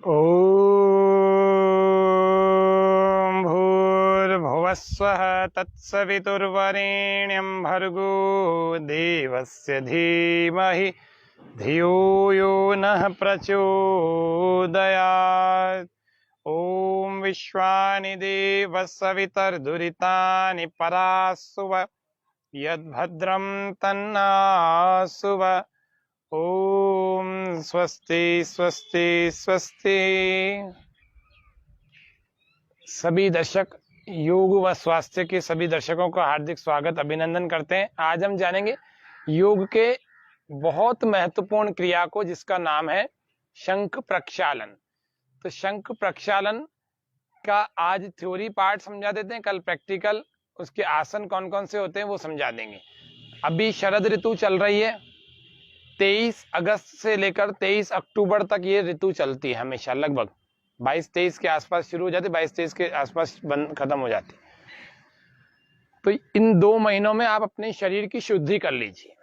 ॐ भूर्भुवस्वः तत्सवितुर्वरेण्यं भर्गो देवस्य धीमहि धियो यो नः प्रचोदयात्। ॐ विश्वानि देवः सवितर्दुरितानि परास्सुव यद्भद्रं तन्नासुव। ओम स्वस्ति स्वस्ति स्वस्ति। सभी दर्शक योग व स्वास्थ्य के सभी दर्शकों का हार्दिक स्वागत अभिनंदन करते हैं। आज हम जानेंगे योग के बहुत महत्वपूर्ण क्रिया को, जिसका नाम है शंख प्रक्षालन। तो शंख प्रक्षालन का आज थ्योरी पार्ट समझा देते हैं, कल प्रैक्टिकल उसके आसन कौन कौन से होते हैं वो समझा देंगे। अभी शरद ऋतु चल रही है, 23 अगस्त से लेकर 23 अक्टूबर तक ये ऋतु चलती है हमेशा। लगभग 22-23 के आसपास शुरू हो जाती, 22-23 के आसपास खत्म हो जाती। तो इन 2 महीनों में आप अपने शरीर की शुद्धि कर लीजिए।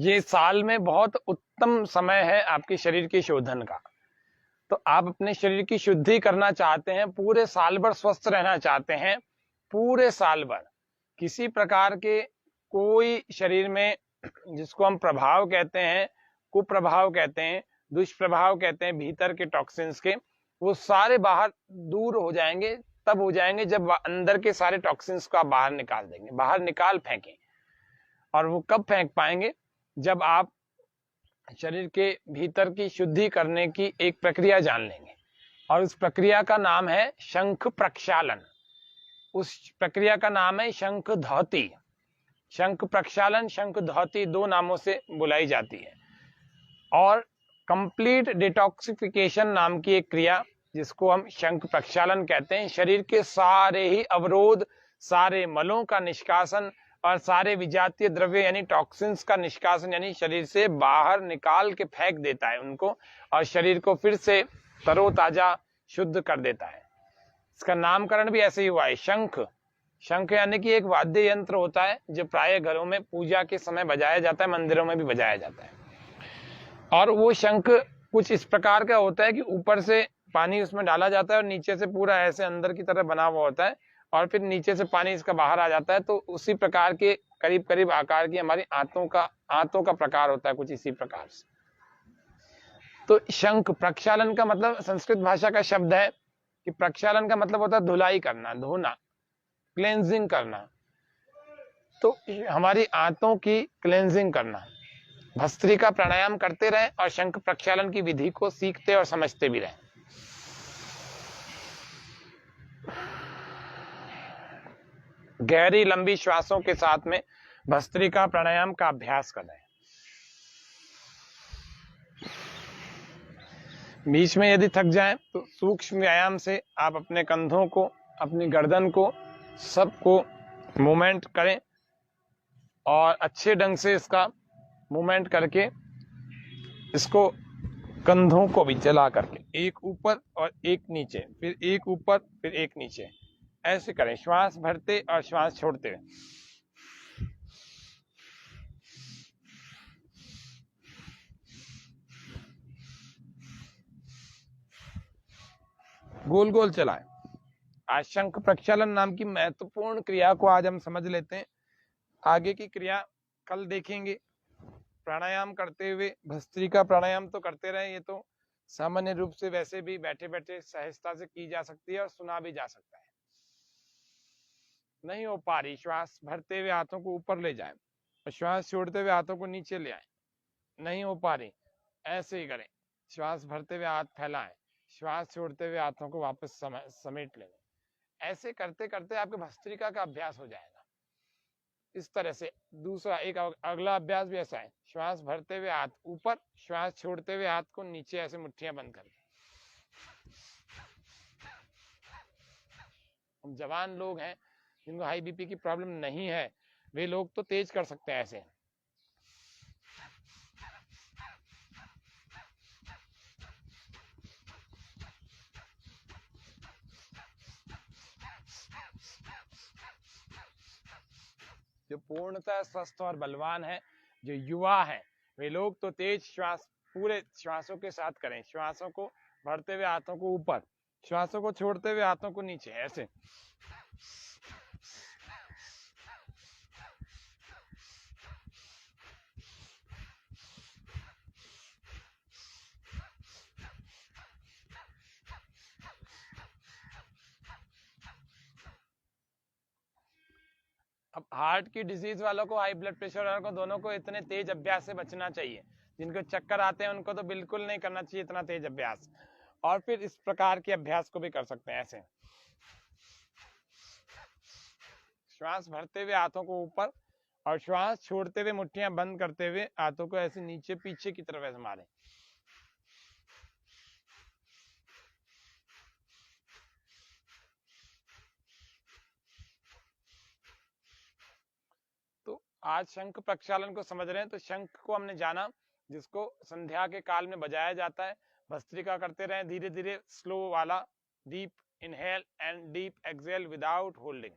ये साल में बहुत उत्तम समय है आपके शरीर के शोधन का। तो आप अपने शरीर की शुद्धि करना चाहते हैं, पूरे साल भर स्वस्थ रहना चाहते हैं, पूरे साल भर किसी प्रकार के कोई शरीर में, जिसको हम प्रभाव कहते हैं, कुप्रभाव कहते हैं, दुष्प्रभाव कहते हैं, भीतर के टॉक्सिन्स के, वो सारे बाहर दूर हो जाएंगे। तब हो जाएंगे जब अंदर के सारे टॉक्सिन्स को आप बाहर निकाल देंगे, बाहर निकाल फेंकें। और वो कब फेंक पाएंगे? जब आप शरीर के भीतर की शुद्धि करने की एक प्रक्रिया जान लेंगे, और उस प्रक्रिया का नाम है शंख प्रक्षालन। उस प्रक्रिया का नाम है शंख धौती। शंख प्रक्षालन, शंख धौती 2 नामों से बुलाई जाती है। और कंप्लीट डिटॉक्सिफिकेशन नाम की एक क्रिया, जिसको हम शंख प्रक्षालन कहते हैं, शरीर के सारे ही अवरोध, सारे मलों का निष्कासन और सारे विजातीय द्रव्य यानी टॉक्सिन्स का निष्कासन, यानी शरीर से बाहर निकाल के फेंक देता है उनको, और शरीर को फिर से तरोताजा शुद्ध कर देता है। इसका नामकरण भी ऐसे ही हुआ है, शंख। शंख यानी कि एक वाद्य यंत्र होता है जो प्राय घरों में पूजा के समय बजाया जाता है, मंदिरों में भी बजाया जाता है। और वो शंख कुछ इस प्रकार का होता है कि ऊपर से पानी उसमें डाला जाता है और नीचे से पूरा ऐसे अंदर की तरह बना हुआ होता है, और फिर नीचे से पानी इसका बाहर आ जाता है। तो उसी प्रकार के करीब करीब आकार की हमारी आंतों का प्रकार होता है, कुछ इसी प्रकार से। तो शंख प्रक्षालन का मतलब संस्कृत भाषा का शब्द है कि प्रक्षालन का मतलब होता है धुलाई करना, धोना, क्लेंजिंग करना। तो हमारी आंतों की क्लेंजिंग करना। भस्त्रिका प्राणायाम करते रहे और शंख प्रक्षालन की विधि को सीखते और समझते भी रहे। गहरी लंबी श्वासों के साथ में भस्त्रिका प्राणायाम का अभ्यास करें। बीच में यदि थक जाएं तो सूक्ष्म व्यायाम से आप अपने कंधों को, अपनी गर्दन को, सबको मूवमेंट करें, और अच्छे ढंग से इसका मूवमेंट करके इसको कंधों को भी चला करके एक ऊपर और एक नीचे, फिर एक ऊपर फिर एक नीचे, ऐसे करें, श्वास भरते और श्वास छोड़ते हुए। गोल गोल चलाएं। आज शंख प्रक्षालन नाम की महत्वपूर्ण क्रिया को आज हम समझ लेते हैं। आगे की क्रिया कल देखेंगे। प्राणायाम करते हुए भस्त्रिका प्राणायाम तो करते रहे, ये तो सामान्य रूप से वैसे भी बैठे बैठे सहजता से की जा सकती है और सुना भी जा सकता है। नहीं हो पा रही, श्वास भरते हुए हाथों को ऊपर ले जाएं और श्वास छोड़ते हुए हाथों को नीचे ले आए। नहीं हो पा रही, ऐसे ही करें, श्वास भरते हुए हाथ फैलाएं, श्वास छोड़ते हुए हाथों को वापस समेट लें। ऐसे करते करते आपके भस्त्रिका का अभ्यास हो जाएगा। इस तरह से दूसरा एक अगला अभ्यास भी ऐसा है, श्वास भरते हुए हाथ ऊपर, श्वास छोड़ते हुए हाथ को नीचे, ऐसे मुट्ठियां बंद करके। जवान लोग हैं जिनको हाई बीपी की प्रॉब्लम नहीं है, वे लोग तो तेज कर सकते हैं ऐसे। जो पूर्णतः स्वस्थ और बलवान है, जो युवा है, वे लोग तो तेज श्वास पूरे श्वासों के साथ करें। श्वासों को भरते हुए हाथों को ऊपर, श्वासों को छोड़ते हुए हाथों को नीचे, ऐसे। अब हार्ट की डिजीज वालों को, हाई ब्लड प्रेशर वालों को, दोनों को इतने तेज अभ्यास से बचना चाहिए। जिनको चक्कर आते हैं उनको तो बिल्कुल नहीं करना चाहिए इतना तेज अभ्यास। और फिर इस प्रकार के अभ्यास को भी कर सकते हैं, ऐसे श्वास भरते हुए हाथों को ऊपर और श्वास छोड़ते हुए मुट्ठियां बंद करते हुए हाथों को ऐसे नीचे पीछे की तरफ ऐसे मारें। तो आज शंख प्रक्षालन को समझ रहे हैं। तो शंख को हमने जाना, जिसको संध्या के काल में बजाया जाता है। भस्त्रिका करते रहें धीरे धीरे, स्लो वाला, deep inhale and deep exhale without holding.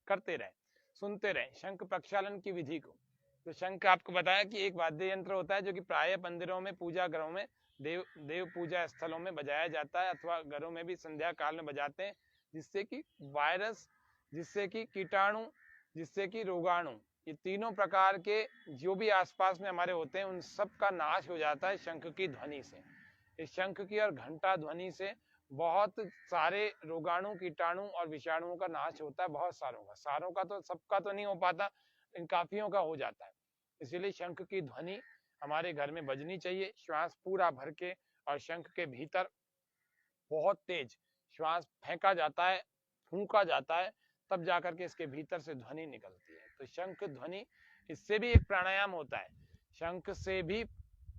करते रहें, सुनते रहें शंख प्रक्षालन की विधि को। तो शंख आपको बताया कि एक वाद्य यंत्र होता है जो कि प्राय मंदिरों में, पूजा घरों में, देव पूजा स्थलों में बजाया जाता है, अथवा घरों में भी संध्या काल में बजाते हैं, जिससे कि वायरस, जिससे कि कीटाणु, जिससे कि रोगाणु, ये तीनों प्रकार के जो भी आसपास में हमारे होते हैं उन सब का नाश हो जाता है शंख की ध्वनि से। इस शंख की और घंटा ध्वनि से बहुत सारे रोगाणु, कीटाणु और विषाणुओं का नाश होता है। बहुत सारों का तो सबका तो नहीं हो पाता, लेकिन काफियों का हो जाता है। इसीलिए शंख की ध्वनि हमारे घर में बजनी चाहिए। श्वास पूरा भर के और शंख के भीतर बहुत तेज श्वास फेंका जाता है, फूंका जाता है, तब जाकर के इसके भीतर से ध्वनि निकलती है। तो शंख ध्वनि, इससे भी एक प्राणायाम होता है। शंख से भी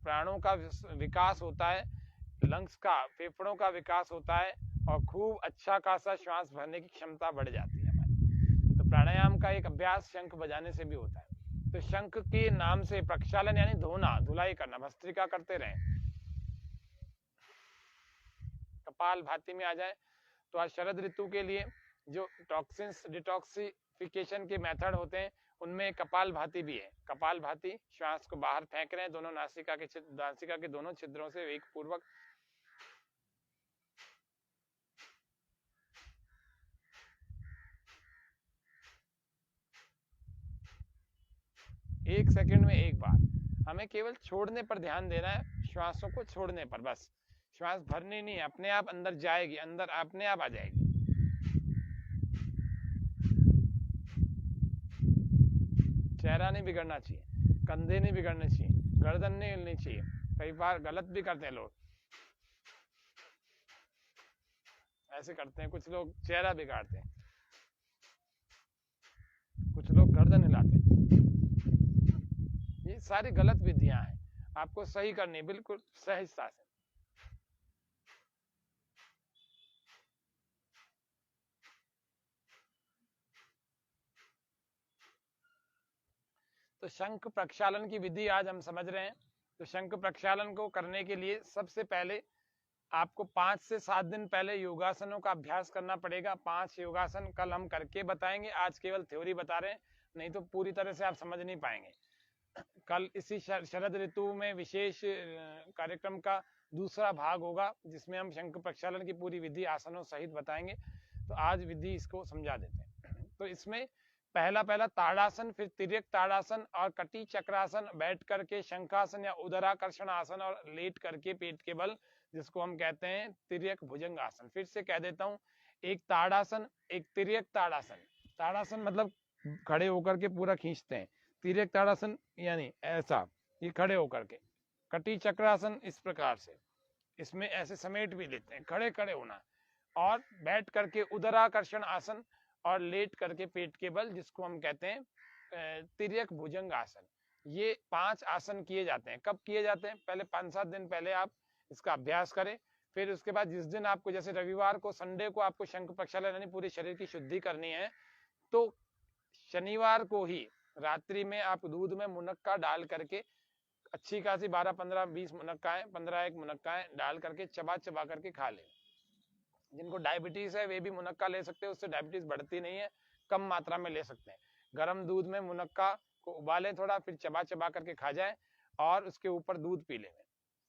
प्राणों का विकास होता है, लंग्स का, फेफड़ों का विकास होता है और खूब अच्छा खासा श्वास भरने की क्षमता बढ़ जाती है हमारी। तो प्राणायाम का एक अभ्यास शंख बजाने से भी होता है। तो शंख के नाम से प्रक्षालन यानी धोना, धुलाई करना, भस्त्रिका करते रहें। कपाल भाती में आ जाए तो आज शरद ऋतु के लिए जो टॉक्सिन्स डिटॉक्सिफिकेशन के मेथड होते हैं उनमें कपाल भाती भी है। कपाल भाती, श्वास को बाहर फेंक रहे हैं दोनों नासिका के दोनों छिद्रों से वेग पूर्वक। एक सेकंड में एक बार। हमें केवल छोड़ने पर ध्यान देना है, श्वासों को छोड़ने पर बस। श्वास भरनी नहीं है, अपने आप अंदर जाएगी, अंदर अपने आप आ जाएगी। चेहरा नहीं बिगड़ना चाहिए, कंधे नहीं बिगड़ने चाहिए, गर्दन नहीं हिलनी चाहिए। कई बार गलत भी करते हैं लोग, ऐसे करते हैं कुछ लोग, चेहरा बिगाड़ते हैं, कुछ लोग गर्दन हिलाते हैं। ये सारी गलत विधियां हैं, आपको सही करनी बिल्कुल सहजता से। तो शंख प्रक्षालन की विधि आज हम समझ रहे हैं। तो शंख प्रक्षालन को करने के लिए सबसे पहले आपको 5 से 7 दिन पहले योगासनों का अभ्यास करना पड़ेगा। 5 योगासन कल हम करके बताएंगे, आज केवल थ्योरी बता रहे हैं, नहीं तो पूरी तरह से आप समझ नहीं पाएंगे। कल इसी शरद ऋतु में विशेष कार्यक्रम का दूसरा भाग होगा, जिसमें हम शंख प्रक्षालन की पूरी विधि आसनों सहित बताएंगे। तो आज विधि इसको समझा देते हैं। तो इसमें पहला ताड़ासन, फिर तिर्यक ताड़ासन और कटी चक्रासन, बैठ करके शंखासन या उदराकर्षण आसन, और लेट करके पेट के बल, जिसको हम कहते हैं तिर्यक भुजंग आसन। फिर से कह देता हूं, एक ताड़ासन, एक तिर्यक ताड़ासन। ताड़ासन मतलब खड़े होकर के पूरा खींचते हैं, तिर्यक ताड़ासन यानी ऐसा, ये खड़े होकर के। कटी चक्रासन इस प्रकार से, इसमें ऐसे समेट भी लेते हैं, खड़े खड़े होना। और बैठ करके उदराकर्षण आसन, और लेट करके पेट के बल, जिसको हम कहते हैं तिर्यक भुजंग आसन। ये 5 आसन किए जाते हैं। कब किए जाते हैं? पहले 5-7 दिन पहले आप इसका अभ्यास करें। फिर उसके बाद जिस दिन आपको, जैसे रविवार को, संडे को आपको शंख प्रक्षालन यानी पूरे शरीर की शुद्धि करनी है, तो शनिवार को ही रात्रि में आप दूध में मुनक्का डाल करके अच्छी खासी 12-15-20 मुनक्काएं, 15-1 मुनक्काएं डाल करके चबा चबा करके खा लें। जिनको डायबिटीज है वे भी मुनक्का ले सकते हैं, उससे डायबिटीज बढ़ती नहीं है, कम मात्रा में ले सकते हैं। गर्म दूध में मुनक्का को उबालें थोड़ा, फिर चबा चबा करके खा जाएं और उसके ऊपर दूध पी लें।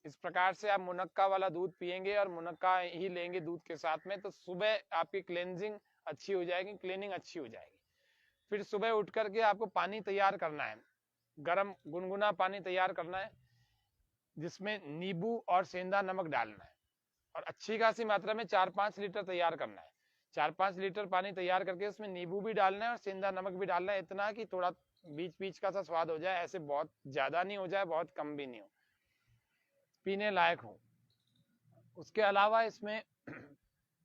इस प्रकार से आप मुनक्का वाला दूध पिएंगे और मुनक्का ही लेंगे दूध के साथ में, तो सुबह आपकी क्लेंजिंग अच्छी हो जाएगी, क्लीनिंग अच्छी हो जाएगी। फिर सुबह उठ करके आपको पानी तैयार करना है, गरम गुनगुना पानी तैयार करना है, जिसमें नींबू और सेंधा नमक डालना है और अच्छी खासी मात्रा में 4-5 लीटर तैयार करना है। 4-5 लीटर पानी तैयार करके उसमें नींबू भी डालना है और सेंधा नमक भी डालना है, इतना कि थोड़ा बीच बीच का सा स्वाद हो जाए, ऐसे बहुत ज्यादा नहीं हो जाए, बहुत कम भी नहीं हो, पीने लायक हो। उसके अलावा इसमें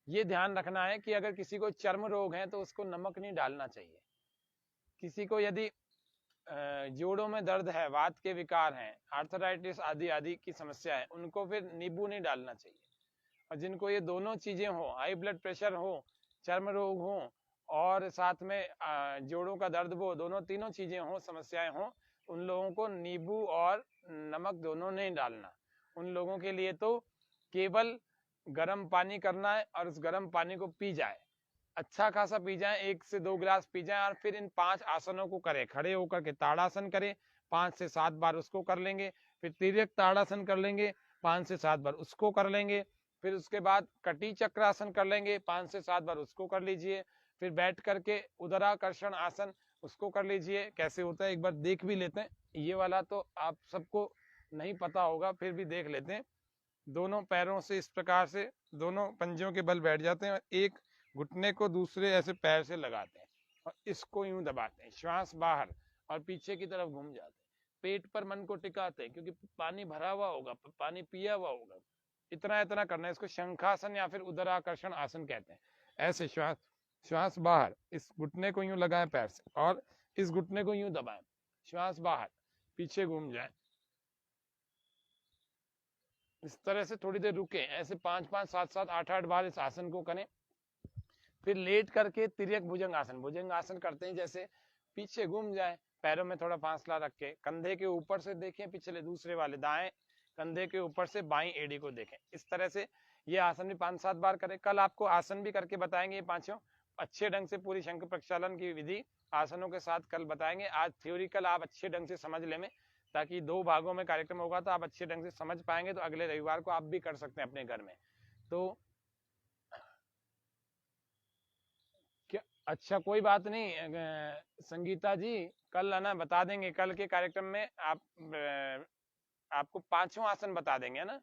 ये ध्यान रखना है कि अगर किसी को चर्म रोग है तो उसको नमक नहीं डालना चाहिए। किसी को यदि जोड़ों में दर्द है, वात के विकार हैं, आर्थराइटिस आदि आदि की समस्या है, उनको फिर नींबू नहीं डालना चाहिए। और जिनको ये दोनों चीजें हो, हाई ब्लड प्रेशर हो, चर्म रोग हो और साथ में जोड़ों का दर्द हो, दोनों तीनों चीजें हो, समस्याएं हो, उन लोगों को नींबू और नमक दोनों नहीं डालना। उन लोगों के लिए तो केवल गर्म पानी करना है और उस गर्म पानी को पी जाए, अच्छा खासा पी जाए, 1 से 2 गिलास पी जाए और फिर इन 5 आसनों को करें। खड़े होकर के ताड़ासन करें, 5 से 7 बार उसको कर लेंगे, फिर तिर्यक ताड़ासन कर लेंगे, 5 से 7 बार उसको कर लेंगे, फिर उसके बाद कटी चक्रासन कर लेंगे, 5 से 7 बार उसको कर लीजिए, फिर बैठ करके उदराकर्षण आसन उसको कर लीजिए। कैसे होता है एक बार देख भी लेते हैं, ये वाला तो आप सबको नहीं पता होगा, फिर भी देख लेते हैं। दोनों पैरों से इस प्रकार से दोनों पंजों के बल बैठ जाते हैं और एक घुटने को दूसरे ऐसे पैर से लगाते हैं और इसको यूं दबाते हैं, श्वास बाहर और पीछे की तरफ घूम जाते हैं, पेट पर मन को टिकाते हैं क्योंकि पानी भरा हुआ होगा, पानी पिया हुआ होगा, इतना इतना करना है। इसको शंखासन या फिर उदराकर्षण आसन कहते हैं। ऐसे श्वास बाहर, इस घुटने को यूं लगाएं पैर से और इस घुटने को यूं दबाएं, श्वास बाहर, पीछे घूम जाए, इस तरह से थोड़ी देर रुके, ऐसे 5-5, 7-7, 8-8 बार इस आसन को करें। फिर लेट करके तिर्यक भुजंग आसन करते हैं, जैसे पीछे घूम जाए, पैरों में थोड़ा फासला रख के, कंधे के ऊपर से देखें पिछले दूसरे वाले दाएं कंधे के ऊपर से बाईं एड़ी को देखें। इस तरह से ये आसन भी 5-7 बार करें। कल आपको आसन भी करके बताएंगे, ये पांचों अच्छे ढंग से पूरी शंख प्रक्षालन की विधि आसनों के साथ कल बताएंगे। आज थ्योरिकल आप अच्छे ढंग से समझ ले में, ताकि 2 भागों में कार्यक्रम होगा तो आप अच्छे ढंग से समझ पाएंगे, तो अगले रविवार को आप भी कर सकते हैं अपने घर में। तो क्या, अच्छा कोई बात नहीं संगीता जी, कल है ना बता देंगे, कल के कार्यक्रम में आपको 5 आसन बता देंगे, है ना?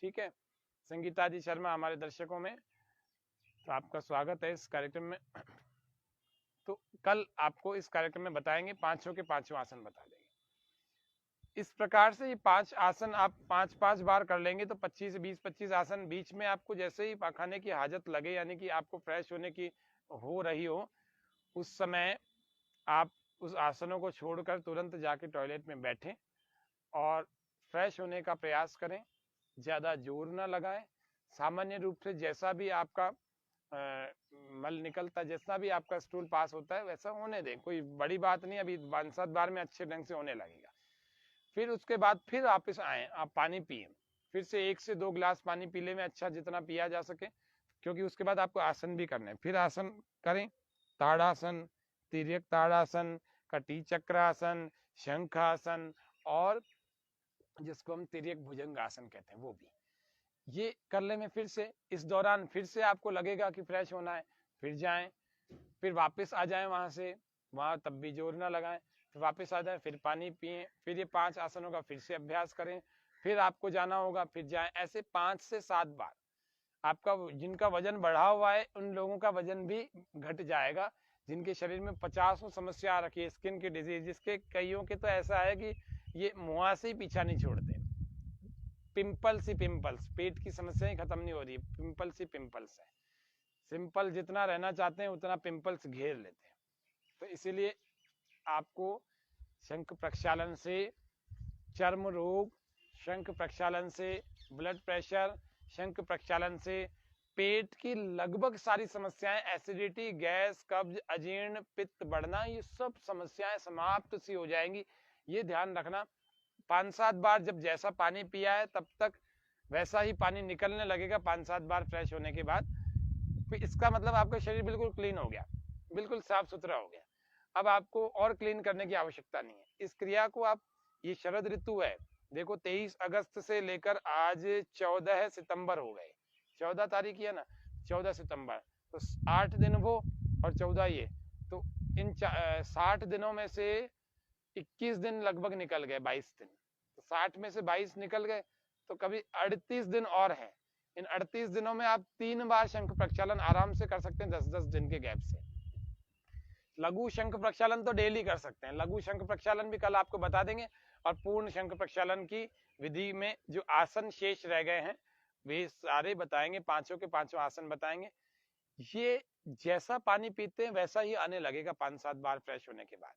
ठीक है संगीता जी शर्मा, हमारे दर्शकों में तो आपका स्वागत है इस कार्यक्रम में। तो कल आपको इस कार्यक्रम में बताएंगे, 5 के 5 आसन बता देंगे। इस प्रकार से ये 5 आसन आप 5-5 बार कर लेंगे तो 25 से 20-25 आसन। बीच में आपको जैसे ही पाखाने की हाजत लगे, यानी कि आपको फ्रेश होने की हो रही हो, उस समय आप उस आसनों को छोड़कर तुरंत जाके टॉयलेट में बैठें और फ्रेश होने का प्रयास करें, ज्यादा जोर ना लगाएं। सामान्य रूप से जैसा भी आपका मल निकलता, जैसा भी आपका स्टूल पास होता है वैसा होने दें, कोई बड़ी बात नहीं, अभी 5-7 बार में अच्छे ढंग से होने लगेगा। फिर उसके बाद फिर वापस आए, आप पानी पिए, फिर से 1 से 2 गिलास पानी पी ले में, अच्छा जितना पिया जा सके, क्योंकि उसके बाद आपको आसन भी करने हैं। फिर आसन करें, ताड़ासन, तिर्यक ताड़ासन, कटी चक्रासन, शंखासन और जिसको हम तिर्यक भुजंग आसन कहते हैं, वो भी ये कर ले में। फिर से इस दौरान फिर से आपको लगेगा कि फ्रेश होना है, फिर जाएं, फिर वापस आ जाएं वहां से, वहां तब भी जोर ना लगाएं, फिर वापस आ जाए, फिर पानी पिए, फिर ये 5 आसनों का फिर से अभ्यास करें, फिर आपको जाना होगा, फिर जाएं, ऐसे 5 से 7 बार। आपका जिनका वजन बढ़ा हुआ है उन लोगों का वजन भी घट जाएगा, जिनके शरीर में 50 समस्या आ रखी है, स्किन की डिजीज, जिसके कईयों के तो ऐसा है कि ये मुंह से ही पीछा नहीं छोड़ते, पिंपल्स ही पिंपल्स, पेट की समस्याएं खत्म नहीं हो रही, पिंपल्स ही पिंपल्स है। सिंपल जितना रहना चाहते हैं उतना पिंपल्स घेर लेते हैं। तो इसीलिए आपको शंख प्रक्षालन से चर्म रोग, शंख प्रक्षालन से ब्लड प्रेशर, शंख प्रक्षालन से पेट की लगभग सारी समस्याएं, एसिडिटी, गैस, कब्ज, अजीर्ण, पित्त बढ़ना, ये सब समस्याएं समाप्त सी हो जाएंगी। ये ध्यान रखना। 5-7 बार जब जैसा पानी पिया है तब तक वैसा ही पानी निकलने लगेगा 5-7 बार फ्रेश होने के बाद। फिर इसका मतलब आपका शरीर बिल्कुल क्लीन हो गया, बिल्कुल साफ सुथरा हो गया। अब आपको और क्लीन करने की आवश्यकता नहीं है। इस क्रिया को आप, ये शरद ऋतु है, देखो 23 अगस्त से लेकर आज 14 सितंबर हो गए, 14 तारीख है ना, 14 सितंबर, तो 8 दिन वो और 14 ये, तो इन 60 दिनों में से 21 दिन लगभग निकल गए, 22 दिन, तो 60 में से 22 निकल गए, तो कभी 38 दिन और है। इन 38 दिनों में आप 3 बार शंख प्रक्षालन आराम से कर सकते हैं, 10-10 दिन के गैप से। लघु शंख प्रक्षालन तो डेली कर सकते हैं, लघु शंख प्रक्षालन भी कल आपको बता देंगे, और पूर्ण शंख प्रक्षालन की विधि में जो आसन शेष रह गए हैं वे सारे बताएंगे, पांचों के पांचों आसन बताएंगे। ये जैसा पानी पीते हैं वैसा ही आने लगेगा 5-7 बार फ्रेश होने के बाद।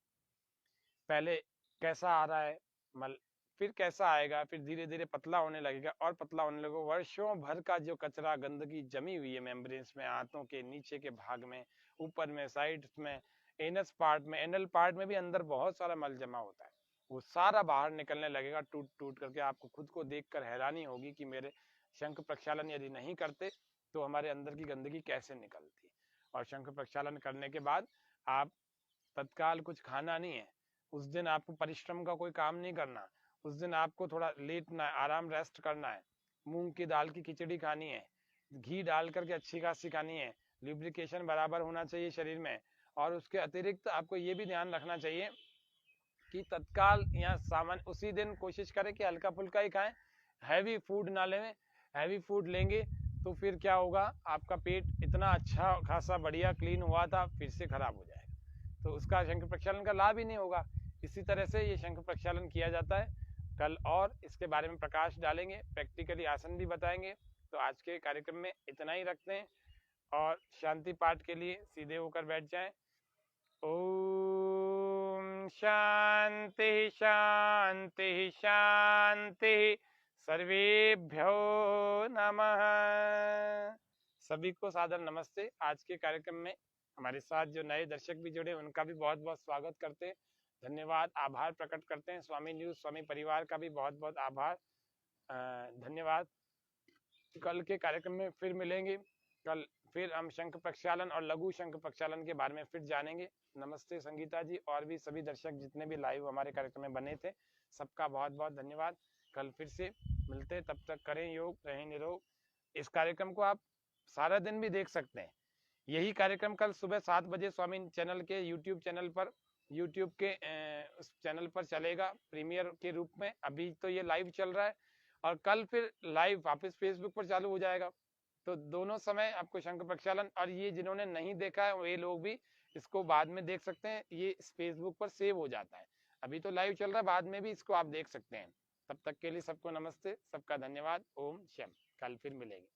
पहले कैसा आ रहा है मल, फिर कैसा आएगा, फिर धीरे धीरे पतला होने लगेगा और पतला होने लगेगा। वर्षों भर का जो कचरा गंदगी जमी हुई है मेम्ब्रेन्स में, हाथों के नीचे के भाग में, ऊपर में, साइड्स में, एनस पार्ट में, एनल पार्ट में भी अंदर बहुत सारा मल जमा होता है, वो सारा बाहर निकलने लगेगा टूट टूट करके। आपको खुद को देखकर हैरानी होगी कि मेरे शंख प्रक्षालन यदि नहीं करते तो हमारे अंदर की गंदगी कैसे निकलती। और शंख प्रक्षालन करने के बाद आप तत्काल कुछ खाना नहीं है, उस दिन आपको परिश्रम का कोई काम नहीं करना, उस दिन आपको थोड़ा लेटना है, आराम रेस्ट करना है, मूंग की दाल की खिचड़ी खानी है, घी डाल करके अच्छी खासी खानी है, लुब्रिकेशन बराबर होना चाहिए शरीर में। और उसके अतिरिक्त आपको ये भी ध्यान रखना चाहिए कि तत्काल या सामान्य उसी दिन कोशिश करें कि हल्का फुल्का ही खाएं, हैवी फूड ना लें। हैवी फूड लेंगे तो फिर क्या होगा, आपका पेट इतना अच्छा खासा बढ़िया क्लीन हुआ था फिर से खराब हो जाएगा, तो उसका शंख प्रक्षालन का लाभ ही नहीं होगा। इसी तरह से ये शंख प्रक्षालन किया जाता है। कल और इसके बारे में प्रकाश डालेंगे, प्रैक्टिकली आसन भी बताएंगे। तो आज के कार्यक्रम में इतना ही रखते हैं और शांति पाठ के लिए सीधे होकर बैठ जाएं। ओम शांति शांति शांति, सर्वेभ्यो नमः। सभी को सादर नमस्ते। आज के कार्यक्रम में हमारे साथ जो नए दर्शक भी जुड़े उनका भी बहुत बहुत स्वागत करते हैं, धन्यवाद, आभार प्रकट करते हैं। स्वामी न्यूज स्वामी परिवार का भी बहुत बहुत आभार, धन्यवाद। कल के कार्यक्रम में फिर मिलेंगे, कल फिर हम शंख प्रक्षालन और लघु शंख प्रक्षालन के बारे में फिर जानेंगे। नमस्ते संगीता जी, और भी सभी दर्शक जितने भी लाइव हमारे कार्यक्रम में बने थे सबका बहुत बहुत धन्यवाद। कल फिर से मिलते, तब तक करें योग, रहें निरोग। इस कार्यक्रम को आप सारा दिन भी देख सकते हैं। यही कार्यक्रम कल सुबह 7 बजे स्वामी चैनल के यूट्यूब चैनल पर, यूट्यूब के उस चैनल पर चलेगा प्रीमियर के रूप में। अभी तो ये लाइव चल रहा है और कल फिर लाइव वापस फेसबुक पर चालू हो जाएगा। तो दोनों समय आपको शंख प्रक्षालन, और ये जिन्होंने नहीं देखा है वे लोग भी इसको बाद में देख सकते हैं, ये फेसबुक पर सेव हो जाता है। अभी तो लाइव चल रहा है, बाद में भी इसको आप देख सकते हैं। तब तक के लिए सबको नमस्ते, सबका धन्यवाद। ओम श्याम, कल फिर मिलेंगे।